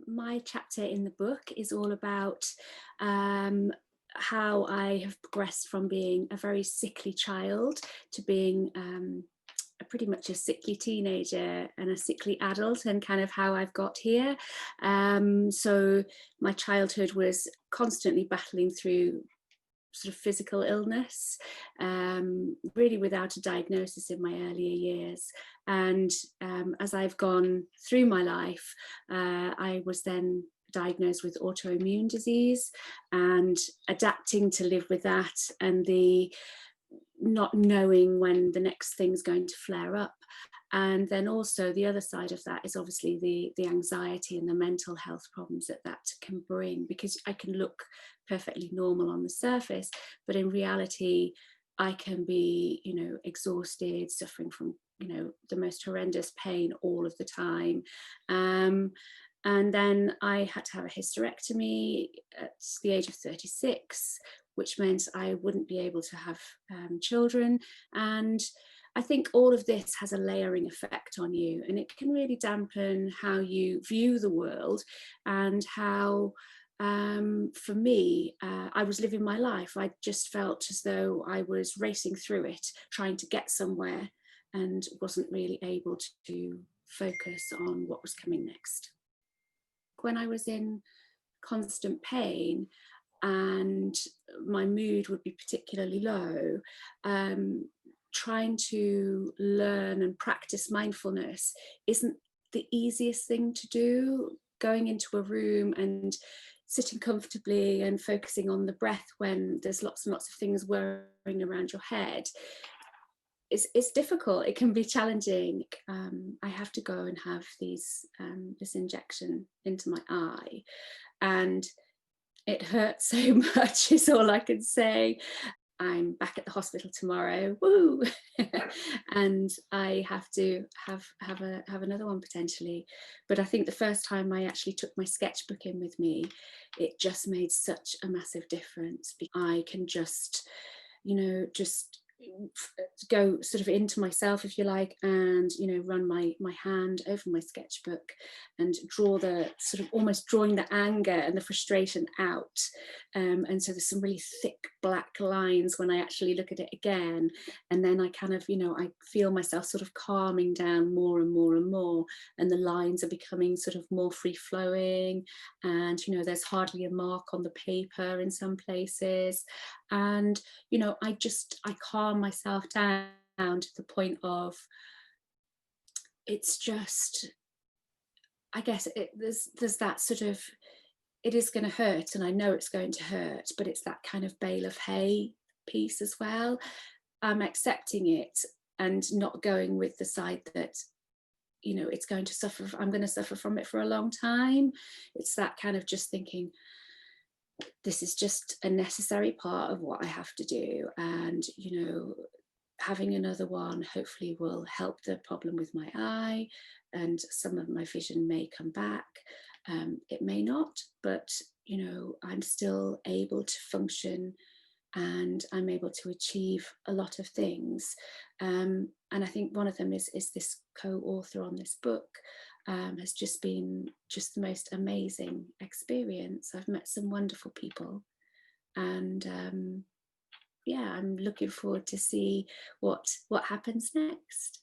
My chapter in the book is all about how I have progressed from being a very sickly child to being pretty much a sickly teenager and a sickly adult, and kind of how I've got here. So my childhood was constantly battling through sort of physical illness, really without a diagnosis in my earlier years. And as I've gone through my life, I was then diagnosed with autoimmune disease, and adapting to live with that, and the not knowing when the next thing's going to flare up. And then also the other side of that is obviously the anxiety and the mental health problems that that can bring, because I can look perfectly normal on the surface, but in reality I can be, exhausted, suffering from, the most horrendous pain all of the time. And then I had to have a hysterectomy at the age of 36, which meant I wouldn't be able to have children. And I think all of this has a layering effect on you, and it can really dampen how you view the world, and how, for me, I was living my life. I just felt as though I was racing through it, trying to get somewhere, and wasn't really able to focus on what was coming next. When I was in constant pain and my mood would be particularly low, trying to learn and practice mindfulness isn't the easiest thing to do. Going into a room and sitting comfortably and focusing on the breath when there's lots and lots of things whirring around your head, it's difficult. It can be challenging. I have to go and have this injection into my eye, and it hurts so much is all I can say. I'm back at the hospital tomorrow, woo! And I have to have another one potentially. But I think the first time I actually took my sketchbook in with me, it just made such a massive difference. I can just go sort of into myself, if you like, and run my hand over my sketchbook and draw the sort of almost drawing the anger and the frustration out, and so there's some really thick black lines when I actually look at it again, and then I kind of I feel myself sort of calming down more and more and more, and the lines are becoming sort of more free flowing, and there's hardly a mark on the paper in some places. And I calm myself down to the point of, it's just, I guess there's that sort of, it is going to hurt and I know it's going to hurt, but it's that kind of bale of hay piece as well. I'm accepting it and not going with the side that it's going to suffer, I'm going to suffer from it for a long time. It's that kind of just thinking, this is just a necessary part of what I have to do. And, having another one hopefully will help the problem with my eye, and some of my vision may come back. It may not, but, I'm still able to function and I'm able to achieve a lot of things. And I think one of them is this co-author on this book. Has just been just the most amazing experience. I've met some wonderful people, and yeah, I'm looking forward to see what happens next.